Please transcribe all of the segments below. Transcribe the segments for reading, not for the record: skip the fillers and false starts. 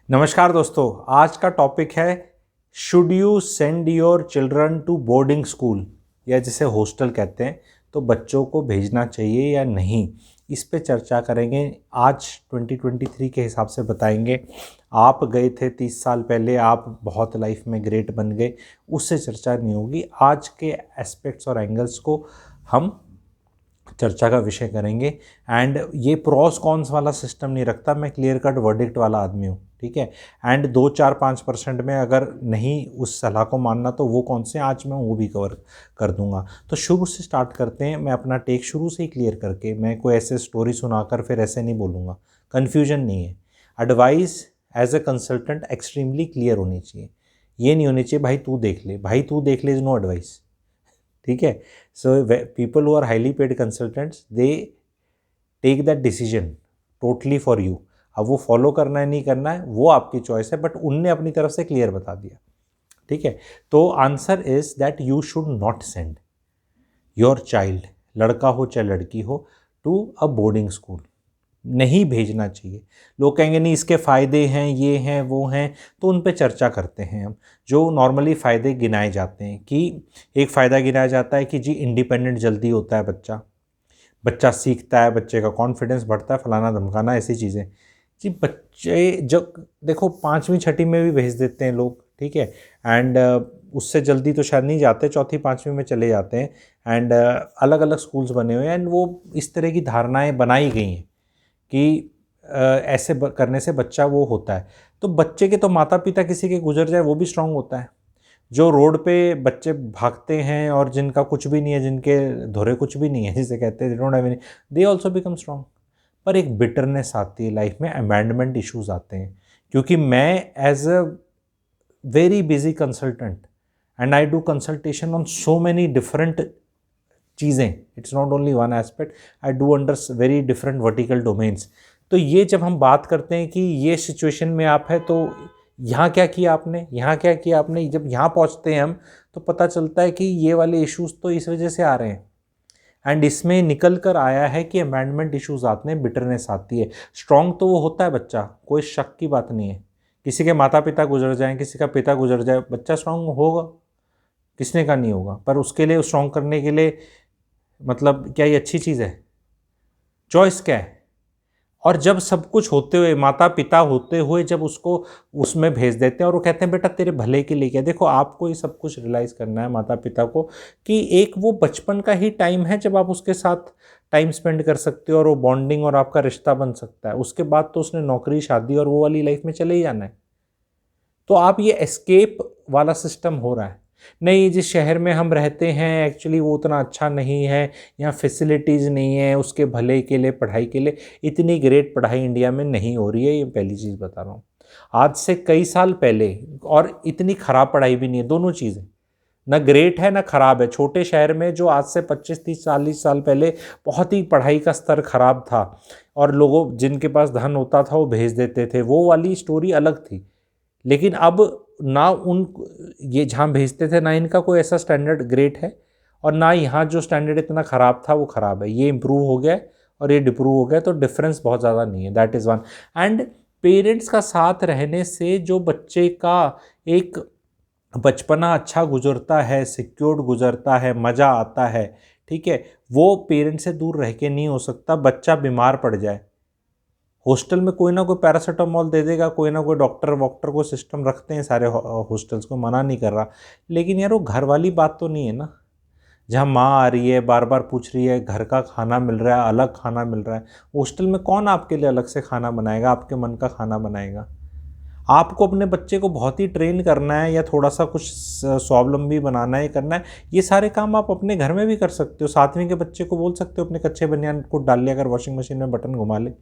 नमस्कार दोस्तों, आज का टॉपिक है should you send your children to boarding school या जिसे हॉस्टल कहते हैं। तो बच्चों को भेजना चाहिए या नहीं, इस पे चर्चा करेंगे। आज 2023 के हिसाब से बताएंगे। आप गए थे 30 साल पहले, आप बहुत लाइफ में ग्रेट बन गए, उससे चर्चा नहीं होगी। आज के एस्पेक्ट्स और एंगल्स को हम चर्चा का विषय करेंगे। एंड ये प्रॉस कॉन्स वाला सिस्टम नहीं रखता, मैं क्लियर कट वर्डिक्ट वाला आदमी हूँ, ठीक है। एंड 2-4-5% में अगर नहीं उस सलाह को मानना तो वो कौन से, आज मैं वो भी कवर कर दूंगा। तो शुरू से स्टार्ट करते हैं। मैं अपना टेक शुरू से ही क्लियर करके, मैं कोई ऐसे स्टोरी सुनाकर फिर ऐसे नहीं बोलूँगा, कन्फ्यूजन नहीं है। Advice as a consultant extremely clear होनी चाहिए। ये नहीं होनी चाहिए भाई तू देख ले, भाई तू देख ले इज़ नो एडवाइस, ठीक है। So people who are highly paid consultants they take that decision totally for you. अब वो फॉलो करना है नहीं करना है वो आपकी चॉइस है, बट उनने अपनी तरफ से क्लियर बता दिया, ठीक है। तो answer is that you should not send your child, लड़का हो चाहे लड़की हो, टू अ बोर्डिंग स्कूल। नहीं भेजना चाहिए। लोग कहेंगे नहीं इसके फ़ायदे हैं, ये हैं वो हैं, तो उन पे चर्चा करते हैं हम। जो नॉर्मली फ़ायदे गिनाए जाते हैं कि एक फ़ायदा गिनाया जाता है कि जी इंडिपेंडेंट जल्दी होता है बच्चा, बच्चा सीखता है, बच्चे का कॉन्फिडेंस बढ़ता है, फलाना धमकाना, ऐसी चीज़ें। जी बच्चे जब देखो 5वीं 6वीं में भी भेज देते हैं लोग, ठीक है। एंड उससे जल्दी तो शायद नहीं जाते, 4वीं 5वीं में चले जाते हैं। एंड अलग अलग स्कूल्स बने हुए हैं एंड वो इस तरह की धारणाएं बनाई गई हैं कि ऐसे करने से बच्चा वो होता है। तो बच्चे के तो माता पिता किसी के गुजर जाए वो भी स्ट्रांग होता है। जो रोड पे बच्चे भागते हैं और जिनका कुछ भी नहीं है, जिनके धोरे कुछ भी नहीं है, जिसे कहते हैं don't have any, they also become strong. पर एक बिटरनेस आती है लाइफ में, अमेंडमेंट इश्यूज आते हैं। क्योंकि मैं as a very busy consultant and I do consultation on so many different चीज़ें, it's not only one aspect, I do under very different vertical domains. तो ये जब हम बात करते हैं कि ये सिचुएशन में आप है तो यहाँ क्या किया आपने, यहाँ क्या किया आपने, जब यहाँ पहुँचते हैं हम तो पता चलता है कि ये वाले इश्यूज तो इस वजह से आ रहे हैं। एंड इसमें निकल कर आया है कि अमेंडमेंट इश्यूज आते हैं, बिटरनेस आती है। स्ट्रॉन्ग तो वो होता है बच्चा, कोई शक की बात नहीं है। किसी के माता पिता गुजर जाएं, किसी का पिता गुजर जाए, बच्चा स्ट्रॉन्ग होगा, किसने का नहीं होगा। पर उसके लिए स्ट्रॉन्ग करने के लिए मतलब क्या ये अच्छी चीज़ है? चॉइस क्या है? और जब सब कुछ होते हुए, माता पिता होते हुए जब उसको उसमें भेज देते हैं और वो कहते हैं बेटा तेरे भले के लिए किया। देखो आपको ये सब कुछ रियलाइज़ करना है माता पिता को कि एक वो बचपन का ही टाइम है जब आप उसके साथ टाइम स्पेंड कर सकते हो और वो बॉन्डिंग और आपका रिश्ता बन सकता है। उसके बाद तो उसने नौकरी, शादी और वो वाली लाइफ में चले ही जाना है। तो आप ये एस्केप वाला सिस्टम हो रहा है। नहीं, जिस शहर में हम रहते हैं एक्चुअली वो उतना अच्छा नहीं है, यहाँ फैसिलिटीज़ नहीं है, उसके भले के लिए, पढ़ाई के लिए इतनी ग्रेट पढ़ाई इंडिया में नहीं हो रही है। ये पहली चीज़ बता रहा हूँ। आज से कई साल पहले, और इतनी ख़राब पढ़ाई भी नहीं है, दोनों चीज़ें, ना ग्रेट है ना ख़राब है। छोटे शहर में जो आज से 25-30-40 साल पहले बहुत ही पढ़ाई का स्तर ख़राब था और लोगों जिनके पास धन होता था वो भेज देते थे, वो वाली स्टोरी अलग थी। लेकिन अब ना उन ये जहाँ भेजते थे ना इनका कोई ऐसा स्टैंडर्ड ग्रेट है, और ना यहाँ जो स्टैंडर्ड इतना ख़राब था वो ख़राब है। ये इम्प्रूव हो गया है और ये डिप्रूव हो गया, तो डिफरेंस बहुत ज़्यादा नहीं है। That is one. And parents का साथ रहने से जो बच्चे का एक बचपना अच्छा गुजरता है, सिक्योर्ड गुजरता है, मज़ा आता है, ठीक है, वो पेरेंट्स से दूर रह के नहीं हो सकता। बच्चा बीमार पड़ जाए, हॉस्टल में कोई ना कोई पैरासीटामोल दे देगा, कोई ना कोई डॉक्टर वॉक्टर को सिस्टम रखते हैं सारे हॉस्टल्स को, मना नहीं कर रहा। लेकिन यार वो घर वाली बात तो नहीं है ना, जहाँ माँ आ रही है, बार बार पूछ रही है, घर का खाना मिल रहा है, अलग खाना मिल रहा है। हॉस्टल में कौन आपके लिए अलग से खाना बनाएगा, आपके मन का खाना बनाएगा? आपको अपने बच्चे को बहुत ही ट्रेन करना है या थोड़ा सा कुछ स्वावलंबी बनाना है, करना है, ये सारे काम आप अपने घर में भी कर सकते हो। 7वीं के बच्चे को बोल सकते हो अपने कच्चे बनियान को डाल लिया, अगर वॉशिंग मशीन में बटन घुमा ले।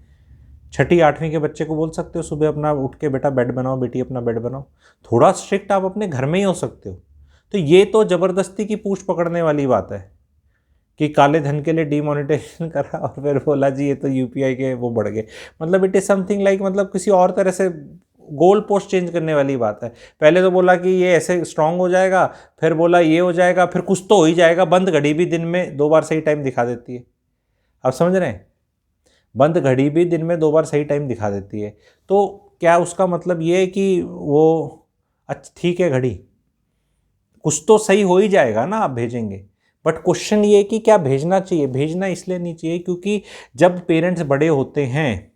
6ठी 8वीं के बच्चे को बोल सकते हो सुबह अपना उठ के बेटा बेड बनाओ, बेटी अपना बेड बनाओ। थोड़ा स्ट्रिक्ट आप अपने घर में ही हो सकते हो। तो ये तो ज़बरदस्ती की पूंछ पकड़ने वाली बात है कि काले धन के लिए डीमोनेटाइजेशन करा और फिर बोला जी ये तो यूपीआई के वो बढ़ गए। मतलब इट इज़ समथिंग लाइक, मतलब किसी और तरह से गोल पोस्ट चेंज करने वाली बात है। पहले तो बोला कि ये ऐसे स्ट्रांग हो जाएगा, फिर बोला ये हो जाएगा, फिर कुछ तो हो ही जाएगा। बंद घड़ी भी दिन में 2 बार सही टाइम दिखा देती है, आप समझ रहे हैं? बंद घड़ी भी दिन में 2 बार सही टाइम दिखा देती है। तो क्या उसका मतलब ये है कि वो अच्छा ठीक है घड़ी, कुछ तो सही हो ही जाएगा ना आप भेजेंगे। बट क्वेश्चन ये है कि क्या भेजना चाहिए। भेजना इसलिए नहीं चाहिए क्योंकि जब पेरेंट्स बड़े होते हैं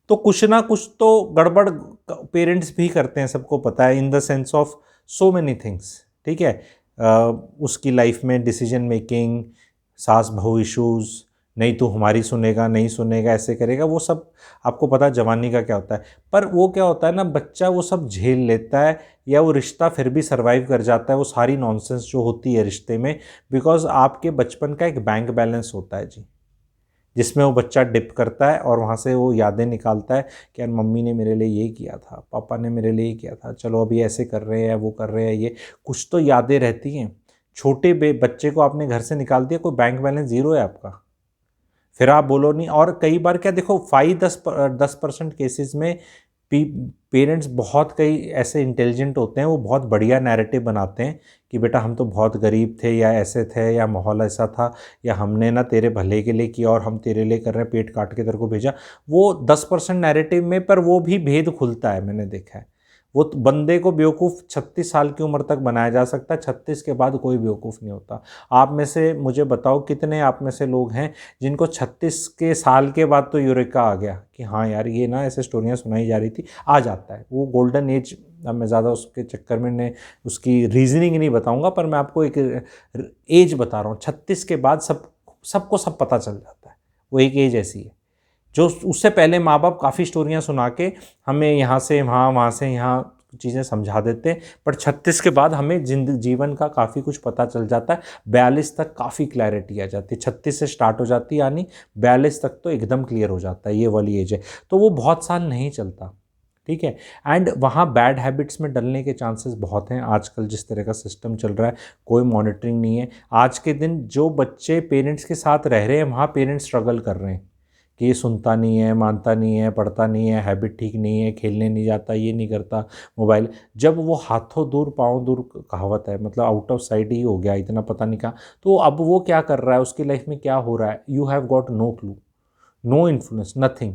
तो कुछ ना कुछ तो गड़बड़ पेरेंट्स भी करते हैं, सबको पता है, in the sense of so many things. ठीक है, उसकी लाइफ में डिसीजन मेकिंग, सास बहू इश्यूज़, नहीं तो हमारी सुनेगा नहीं सुनेगा ऐसे करेगा, वो सब आपको पता है जवानी का क्या होता है। पर वो क्या होता है ना, बच्चा वो सब झेल लेता है या वो रिश्ता फिर भी सर्वाइव कर जाता है, वो सारी नॉनसेंस जो होती है रिश्ते में, बिकॉज आपके बचपन का एक बैंक बैलेंस होता है जी, जिसमें वो बच्चा डिप करता है और वहाँ से वो यादें निकालता है कि यार मम्मी ने मेरे लिए ये किया था, पापा ने मेरे लिए ये किया था, चलो अभी ऐसे कर रहे हैं वो कर रहे हैं, ये कुछ तो यादें रहती हैं। छोटे बच्चे को आपने घर से निकाल दिया, कोई बैंक बैलेंस ज़ीरो है आपका, फिर आप बोलो नहीं। और कई बार क्या देखो 5-10% केसेस में पेरेंट्स बहुत कई ऐसे इंटेलिजेंट होते हैं, वो बहुत बढ़िया नैरेटिव बनाते हैं कि बेटा हम तो बहुत गरीब थे या ऐसे थे या माहौल ऐसा था या हमने ना तेरे भले के लिए किया और हम तेरे लिए कर रहे हैं, पेट काट के तेरे को भेजा। वो 10% नैरेटिव में, पर वो भी भेद खुलता है, मैंने देखा है। वो बंदे को बेवकूफ़ 36 साल की उम्र तक बनाया जा सकता है, 36 के बाद कोई बेवकूफ़ नहीं होता। आप में से मुझे बताओ कितने आप में से लोग हैं जिनको 36 के साल के बाद तो यूरेका आ गया कि हाँ यार ये ना ऐसे स्टोरियाँ सुनाई जा रही थी, आ जाता है वो गोल्डन एज। अब मैं ज़्यादा उसके चक्कर में ने उसकी रीजनिंग नहीं बताऊंगा, पर मैं आपको एक एज बता रहा हूँ, 36 के बाद सबको सब पता चल जाता है। वो एक एज ऐसी है जो उससे पहले माँ बाप काफ़ी स्टोरियाँ सुना के हमें यहाँ से वहाँ, वहाँ से यहाँ चीज़ें समझा देते हैं, पर 36 के बाद हमें जीवन का काफ़ी कुछ पता चल जाता है। 42 तक काफ़ी क्लैरिटी आ जाती है, 36 से स्टार्ट हो जाती है, यानी 42 तक तो एकदम क्लियर हो जाता है, ये वाली एज है। तो वो बहुत साल नहीं चलता, ठीक है। एंड वहाँ बैड हैबिट्स में डलने के चांसेस बहुत हैं। आजकल जिस तरह का सिस्टम चल रहा है, कोई मॉनिटरिंग नहीं है। आज के दिन जो बच्चे पेरेंट्स के साथ रह रहे हैं, वहाँ पेरेंट्स स्ट्रगल कर रहे हैं कि ये सुनता नहीं है, मानता नहीं है, पढ़ता नहीं है, हैबिट ठीक नहीं है, खेलने नहीं जाता, ये नहीं करता, मोबाइल। जब वो हाथों दूर पाँव दूर कहावत है, मतलब आउट ऑफ साइट ही हो गया, इतना पता नहीं कहाँ, तो अब वो क्या कर रहा है, उसकी लाइफ में क्या हो रहा है, you have got no clue, no influence, nothing.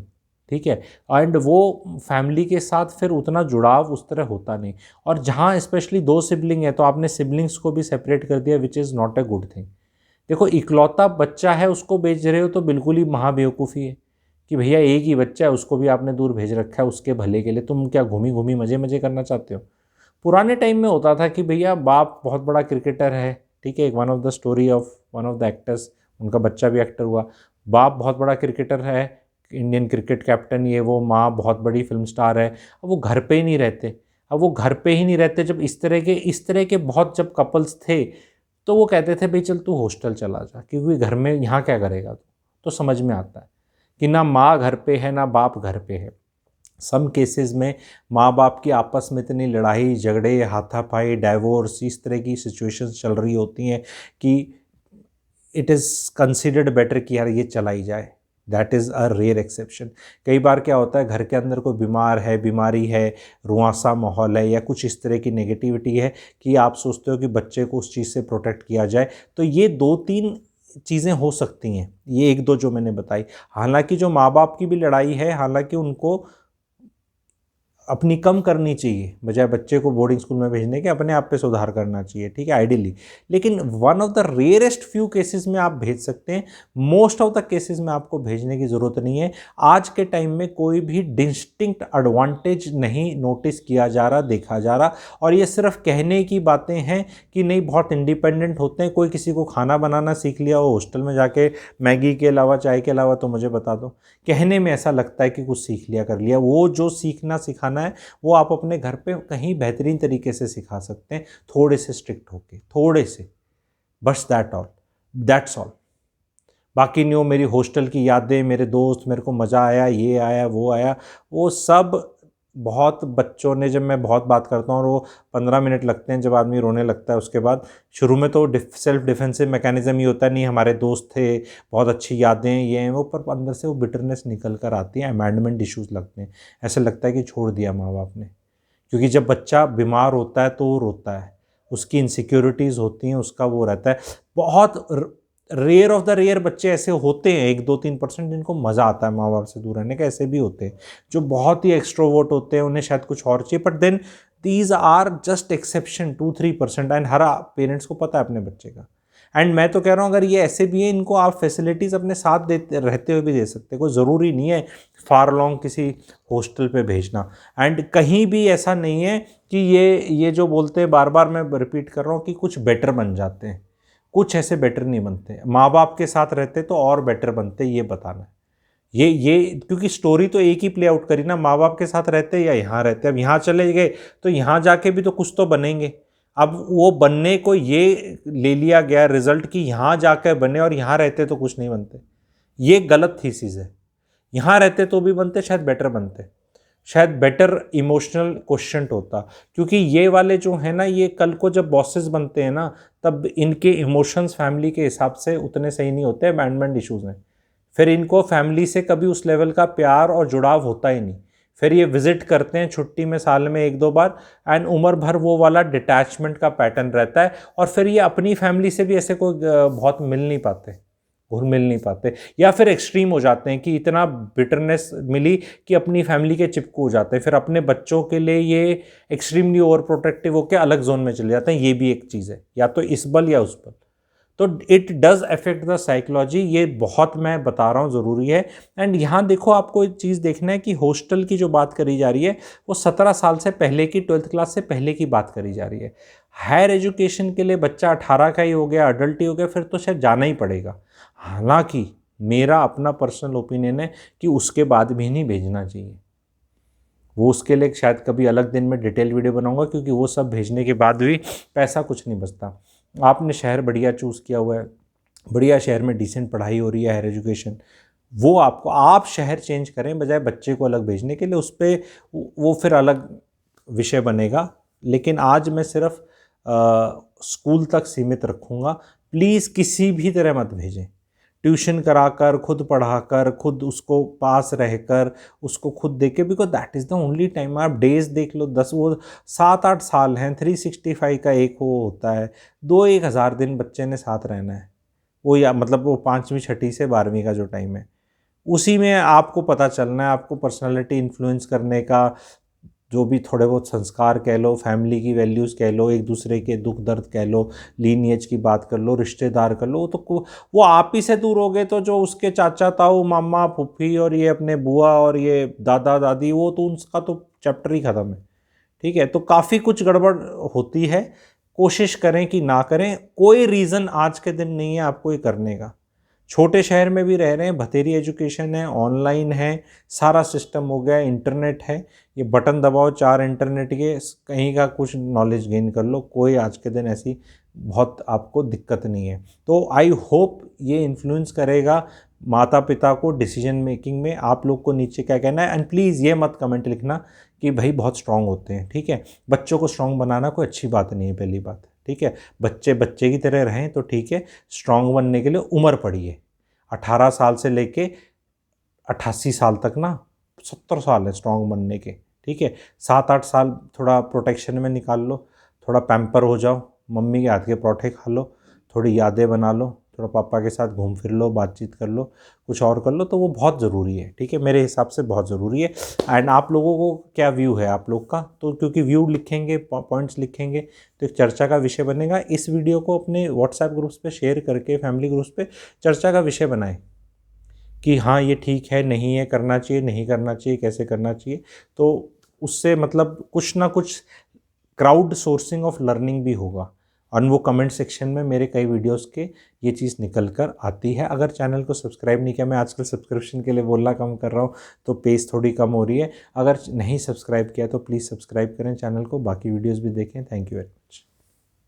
ठीक है। एंड वो फैमिली के साथ फिर उतना जुड़ाव उस तरह होता नहीं। और जहाँ स्पेशली 2 सिबलिंग है तो आपने सिबलिंग्स को भी सेपरेट कर दिया, which is not a good thing. देखो इकलौता बच्चा है, उसको भेज रहे हो तो बिल्कुल ही महाबेवकूफ़ी है कि भैया एक ही बच्चा है, उसको भी आपने दूर भेज रखा है उसके भले के लिए। तुम क्या घूमी घूमी मज़े मज़े करना चाहते हो। पुराने टाइम में होता था कि भैया बाप बहुत बड़ा क्रिकेटर है, ठीक है, one of the story of one of the actors, उनका बच्चा भी एक्टर हुआ। बाप बहुत बड़ा क्रिकेटर है, इंडियन क्रिकेट कैप्टन, ये वो, माँ बहुत बड़ी फिल्म स्टार है। अब वो घर पे ही नहीं रहते। अब वो घर पे ही नहीं रहते जब इस तरह के बहुत जब कपल्स थे, तो वो कहते थे भाई चल तू हॉस्टल चला जा, क्योंकि घर में यहाँ क्या करेगा तू। तो समझ में आता है कि ना माँ घर पे है ना बाप घर पे है। सम केसेस में माँ बाप की आपस में इतनी लड़ाई झगड़े, हाथापाई, डाइवोर्स, इस तरह की सिचुएशंस चल रही होती हैं कि इट इज़ कंसिडर्ड बेटर कि यार ये चला ही जाए। That is a rare exception. कई बार क्या होता है, घर के अंदर कोई बीमार है, बीमारी है, रुआंसा माहौल है, या कुछ इस तरह की नेगेटिविटी है कि आप सोचते हो कि बच्चे को उस चीज़ से प्रोटेक्ट किया जाए, तो ये 2-3 चीज़ें हो सकती हैं, ये 1-2 जो मैंने बताई। हालांकि जो माँ बाप की भी लड़ाई है, हालांकि उनको अपनी कम करनी चाहिए, बजाय बच्चे को बोर्डिंग स्कूल में भेजने के अपने आप पे सुधार करना चाहिए, ठीक है, आइडियली। लेकिन one of the rarest few cases में आप भेज सकते हैं, मोस्ट ऑफ द केसेस में आपको भेजने की ज़रूरत नहीं है। आज के टाइम में कोई भी डिस्टिंक्ट एडवांटेज नहीं नोटिस किया जा रहा, देखा जा रहा। और ये सिर्फ कहने की बातें हैं कि नहीं बहुत इंडिपेंडेंट होते हैं। कोई किसी को खाना बनाना सीख लिया हो हॉस्टल में जाके, मैगी के अलावा, चाय के अलावा, तो मुझे बता दो। कहने में ऐसा लगता है कि कुछ सीख लिया, कर लिया। वो जो सीखना सिखाना है वो आप अपने घर पे कहीं बेहतरीन तरीके से सिखा सकते हैं, थोड़े से स्ट्रिक्ट होके, थोड़े से, बस दैट्स ऑल। बाकी नहीं हो मेरी हॉस्टल की यादें, मेरे दोस्त, मेरे को मज़ा आया, ये आया वो आया, वो सब बहुत बच्चों ने, जब मैं बहुत बात करता हूँ और वो 15 मिनट लगते हैं जब आदमी रोने लगता है, उसके बाद शुरू में तो सेल्फ डिफेंसिव मैकेनिज्म ही होता है, नहीं हमारे दोस्त थे, बहुत अच्छी यादें, ये हैं वो, पर अंदर से वो बिटरनेस निकल कर आती है, अमेंडमेंट इश्यूज़ लगते हैं। ऐसा लगता है कि छोड़ दिया माँ बाप ने। क्योंकि जब बच्चा बीमार होता है तो वो रोता है, उसकी इनसिक्योरिटीज़ होती हैं, उसका वो रहता है। बहुत रेयर ऑफ द रेयर बच्चे ऐसे होते हैं, 1-2-3% जिनको मज़ा आता है माँ बाप से दूर रहने का, ऐसे भी होते हैं जो बहुत ही एक्सट्रोवर्ट होते हैं, उन्हें शायद कुछ और चाहिए, but then these are just exception, 2-3%, and हर पेरेंट्स को पता है अपने बच्चे का। एंड मैं तो कह रहा हूँ अगर ये ऐसे भी है, इनको आप फैसिलिटीज़ अपने साथ देते रहते हुए भी दे सकते हैं, कोई ज़रूरी नहीं है फार लॉन्ग किसी हॉस्टल पे भेजना। एंड कहीं भी ऐसा नहीं है कि ये जो बोलते हैं, बार बार मैं रिपीट कर रहा हूँ कि कुछ बेटर बन जाते हैं, कुछ ऐसे बेटर नहीं बनते। माँ बाप के साथ रहते तो और बेटर बनते, ये बताना है। ये क्योंकि स्टोरी तो एक ही प्ले आउट करी ना, माँ बाप के साथ रहते या यहाँ रहते। अब यहाँ चले गए तो यहाँ जाके भी तो कुछ तो बनेंगे। अब वो बनने को ये ले लिया गया रिजल्ट कि यहाँ जाकर बने और यहाँ रहते तो कुछ नहीं बनते, ये गलत थीसिस है। यहाँ रहते तो भी बनते, शायद बेटर बनते, शायद बेटर इमोशनल क्वेश्चन होता। क्योंकि ये वाले जो है ना, ये कल को जब बॉसेस बनते हैं ना, तब इनके इमोशंस फैमिली के हिसाब से उतने सही नहीं होते, अबैंडमेंट इश्यूज हैं। फिर इनको फैमिली से कभी उस लेवल का प्यार और जुड़ाव होता ही नहीं। फिर ये विजिट करते हैं छुट्टी में साल में 1-2 बार, एंड उम्र भर वो वाला डिटैचमेंट का पैटर्न रहता है। और फिर ये अपनी फैमिली से भी ऐसे कोई बहुत मिल नहीं पाते, घुल मिल नहीं पाते, या फिर एक्सट्रीम हो जाते हैं कि इतना बिटरनेस मिली कि अपनी फैमिली के चिपकू हो जाते हैं। फिर अपने बच्चों के लिए ये एक्सट्रीमली ओवर प्रोटेक्टिव होकर अलग जोन में चले जाते हैं। ये भी एक चीज़ है, या तो इस बल या उस बल। तो it does affect the psychology, ये बहुत मैं बता रहा हूँ ज़रूरी है। एंड यहाँ देखो, आपको एक चीज़ देखना है कि हॉस्टल की जो बात करी जा रही है वो 17 साल से पहले की, 12th क्लास से पहले की बात करी जा रही है। हायर एजुकेशन के लिए बच्चा 18 का ही हो गया, अडल्ट ही हो गया, फिर तो शायद जाना ही पड़ेगा। हालांकि मेरा अपना पर्सनल ओपिनियन है कि उसके बाद भी नहीं भेजना चाहिए। वो उसके लिए शायद कभी अलग दिन में डिटेल वीडियो बनाऊंगा, क्योंकि वो सब भेजने के बाद भी पैसा कुछ नहीं बचता। आपने शहर बढ़िया चूज़ किया हुआ है, बढ़िया शहर में डिसेंट पढ़ाई हो रही है, हायर एजुकेशन, वो आपको, आप शहर चेंज करें बजाय बच्चे को अलग भेजने के लिए। उस पर वो फिर अलग विषय बनेगा। लेकिन आज मैं सिर्फ स्कूल तक सीमित रखूँगा। प्लीज़ किसी भी तरह मत भेजें। ट्यूशन कराकर, खुद पढ़ाकर, खुद उसको पास रहकर, उसको खुद देके, because that is the only time. आप डेज देख लो, 10 वो 7-8 साल हैं, 365 का एक वो होता है, 2-1000 दिन बच्चे ने साथ रहना है। वो या मतलब वो 5वीं 6ठी से 12वीं का जो टाइम है, उसी में आपको पता चलना है, आपको पर्सनालिटी इन्फ्लुएंस करने का, जो भी थोड़े बहुत संस्कार कह लो, फैमिली की वैल्यूज़ कह लो, एक दूसरे के दुख दर्द कह लो, लीनिएज की बात कर लो, रिश्तेदार कर लो, तो वो आप ही से दूर हो गए तो जो उसके चाचा ताऊ मामा फूफी और ये अपने बुआ और ये दादा दादी, वो तो उनका तो चैप्टर ही ख़त्म है। ठीक है, तो काफ़ी कुछ गड़बड़ होती है। कोशिश करें कि ना करें। कोई रीज़न आज के दिन नहीं है आपको ये करने का। छोटे शहर में भी रह रहे हैं, बथेरी एजुकेशन है, ऑनलाइन है, सारा सिस्टम हो गया, इंटरनेट है, ये बटन दबाओ 4 इंटरनेट के, कहीं का कुछ नॉलेज गेन कर लो। कोई आज के दिन ऐसी बहुत आपको दिक्कत नहीं है। तो आई होप ये इन्फ्लुएंस करेगा माता पिता को डिसीजन मेकिंग में। आप लोग को नीचे क्या कहना है, एंड प्लीज़ ये मत कमेंट लिखना कि भाई बहुत स्ट्रांग होते हैं। ठीक है, बच्चों को स्ट्रांग बनाना कोई अच्छी बात नहीं है, पहली बात। ठीक है, बच्चे बच्चे की तरह रहें तो ठीक है। स्ट्रांग बनने के लिए उम्र पड़ी है, 18 साल से लेके 88 साल तक ना, 70 साल है स्ट्रांग बनने के। ठीक है, 7-8 साल थोड़ा प्रोटेक्शन में निकाल लो, थोड़ा पैम्पर हो जाओ, मम्मी के हाथ के पराठे खा लो, थोड़ी यादें बना लो, थोड़ा पापा के साथ घूम फिर लो, बातचीत कर लो, कुछ और कर लो, तो वो बहुत ज़रूरी है। ठीक है, मेरे हिसाब से बहुत ज़रूरी है। एंड आप लोगों को क्या व्यू है आप लोग का, तो क्योंकि व्यू लिखेंगे, पॉइंट्स लिखेंगे, तो एक चर्चा का विषय बनेगा। इस वीडियो को अपने व्हाट्सएप ग्रुप्स पे शेयर करके, फैमिली ग्रुप्स पे चर्चा का विषय बनाएं कि हाँ ये ठीक है, नहीं है, करना चाहिए, नहीं करना चाहिए, कैसे करना चाहिए। तो उससे मतलब कुछ ना कुछ क्राउड सोर्सिंग ऑफ लर्निंग भी होगा। और वो कमेंट सेक्शन में मेरे कई वीडियोस के ये चीज़ निकल कर आती है। अगर चैनल को सब्सक्राइब नहीं किया, मैं आजकल सब्सक्रिप्शन के लिए बोलना कम कर रहा हूँ तो पेज थोड़ी कम हो रही है। अगर नहीं सब्सक्राइब किया तो प्लीज़ सब्सक्राइब करें चैनल को, बाकी वीडियोस भी देखें। Thank you very much.